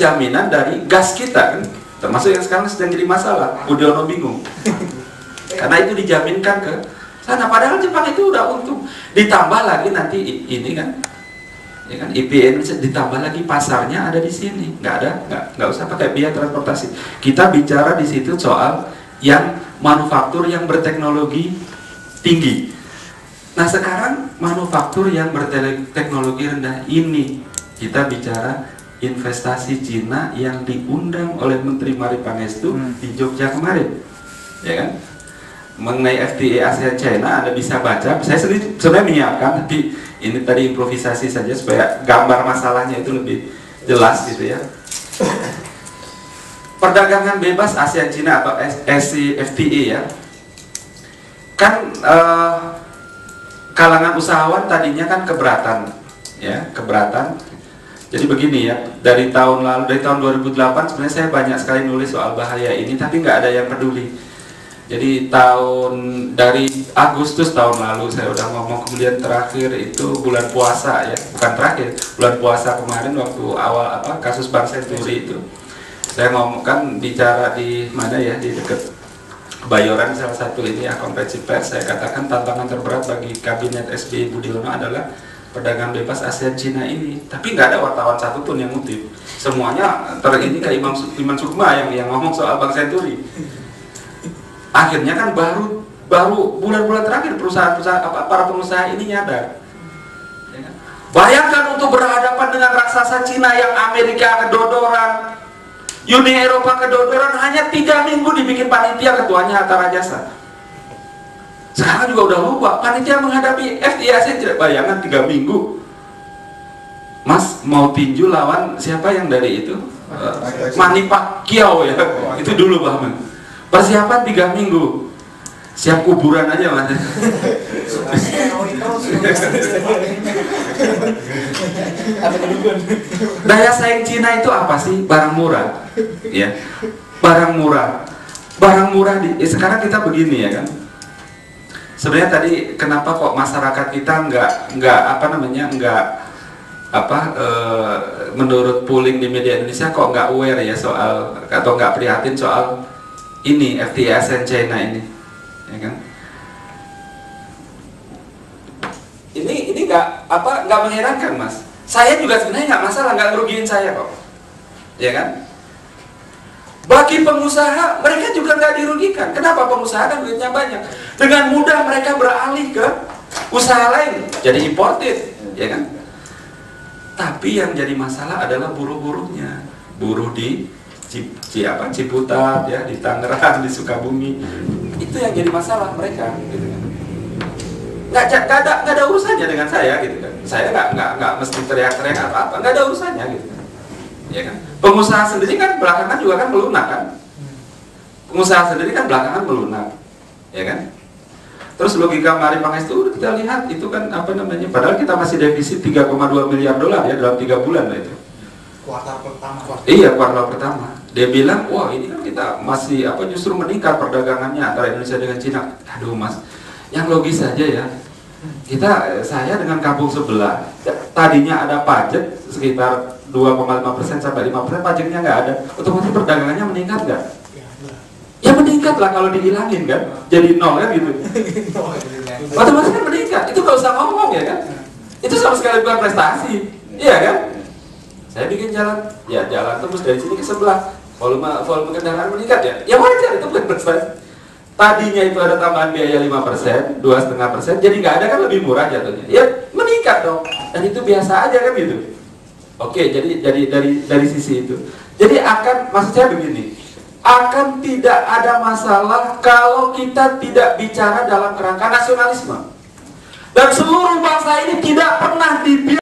jaminan dari gas kita kan, termasuk yang sekarang sedang jadi masalah. Budiono bingung karena itu dijaminkan ke sana, padahal Jepang itu udah untung. Ditambah lagi nanti ini kan, ya kan, IPN ditambah lagi pasarnya ada di sini, nggak usah pakai biaya transportasi. Kita bicara di situ soal yang manufaktur yang berteknologi tinggi. Nah sekarang manufaktur yang berteknologi rendah ini, kita bicara investasi Cina yang diundang oleh Menteri Mari Pangestu di Jogja kemarin, ya kan? Mengenai FTA ASEAN China Anda bisa baca. Saya sendiri sebenarnya menyiapkan, tapi ini tadi improvisasi saja supaya gambar masalahnya itu lebih jelas gitu ya. Perdagangan bebas ASEAN China atau FTA ya, kan kalangan usahawan tadinya kan keberatan ya, keberatan. Jadi begini ya, dari tahun lalu, dari tahun 2008 sebenarnya saya banyak sekali nulis soal bahaya ini, tapi nggak ada yang peduli. Jadi dari Agustus tahun lalu saya udah ngomong, kemudian terakhir itu bulan puasa ya, bukan terakhir, bulan puasa kemarin waktu awal kasus Bank Senturi itu, saya ngomong kan bicara di mana ya, di dekat Kebayoran salah satu ini ya, konferensi pers, saya katakan tantangan terberat bagi kabinet SBY Budiono adalah perdagangan bebas ASEAN Cina ini. Tapi nggak ada wartawan satu pun yang ngutip, semuanya ini kayak Iman Sukma yang ngomong soal Bank Senturi. Akhirnya kan baru bulan-bulan terakhir para pengusaha ini nyadar. Ya kan? Bayangkan untuk berhadapan dengan raksasa Cina yang Amerika kedodoran, Uni Eropa kedodoran, hanya 3 minggu dibikin panitia, ketuanya Hatta Rajasa. Sekarang juga udah lupa panitia menghadapi FTA ASEAN. Bayangan 3 minggu. Mas mau tinju lawan siapa yang dari itu? Manny Pacquiao ya. Itu dulu Bahman. Persiapan 3 minggu, siap kuburan aja mas. Daya saing Cina itu apa sih? Barang murah, ya. Barang murah sekarang kita begini ya kan. Sebenarnya tadi kenapa kok masyarakat kita menurut polling di media Indonesia kok nggak aware ya soal, atau nggak prihatin soal ini FTA ASEAN China ini, ya kan? Ini nggak mengherankan mas. Saya juga sebenarnya nggak masalah, nggak ngerugiin saya kok, ya kan? Bagi pengusaha mereka juga nggak dirugikan. Kenapa? Pengusaha kan duitnya banyak. Dengan mudah mereka beralih ke usaha lain, jadi imported, ya kan? Tapi yang jadi masalah adalah buruh-buruhnya, buruh di Ciputat ya, di Tangerang, di Sukabumi, itu yang jadi masalah mereka, gitu kan. Nggak ada urusannya dengan saya, gitu kan. Saya nggak mesti teriak-teriak atau apa, nggak ada urusannya, gitu kan. Ya kan. Pengusaha sendiri kan belakangan juga kan melunak kan. Pengusaha sendiri kan belakangan melunak, ya kan. Terus logika Mari Pangestu kita lihat itu kan padahal kita masih defisit 3,2 miliar dolar ya dalam 3 bulan lah itu. Kuartal pertama. Iya, kuartal pertama. Dia bilang, wah ini kan kita masih justru meningkat perdagangannya antara Indonesia dengan Cina. Aduh mas, yang logis saja ya. Saya dengan kampung sebelah, tadinya ada pajak sekitar 2,5% sampai 5%, pajaknya nggak ada. Otomatis perdagangannya meningkat nggak? Ya meningkat lah kalau dihilangin kan, jadi 0 kan gitu. Otomatis kan meningkat. Itu nggak usah ngomong ya kan? Itu sama sekali bukan prestasi, iya kan? Saya bikin jalan terus dari sini ke sebelah, volume kendaraan meningkat ya wajar, itu bukan prestasi. Tadinya itu ada tambahan biaya 5%, 2,5%, jadi nggak ada kan lebih murah jatuhnya. Ya meningkat dong, dan itu biasa aja kan gitu. Oke, jadi dari sisi itu, jadi maksud saya begini, akan tidak ada masalah kalau kita tidak bicara dalam kerangka nasionalisme. Dan seluruh bangsa ini tidak pernah dibiarkan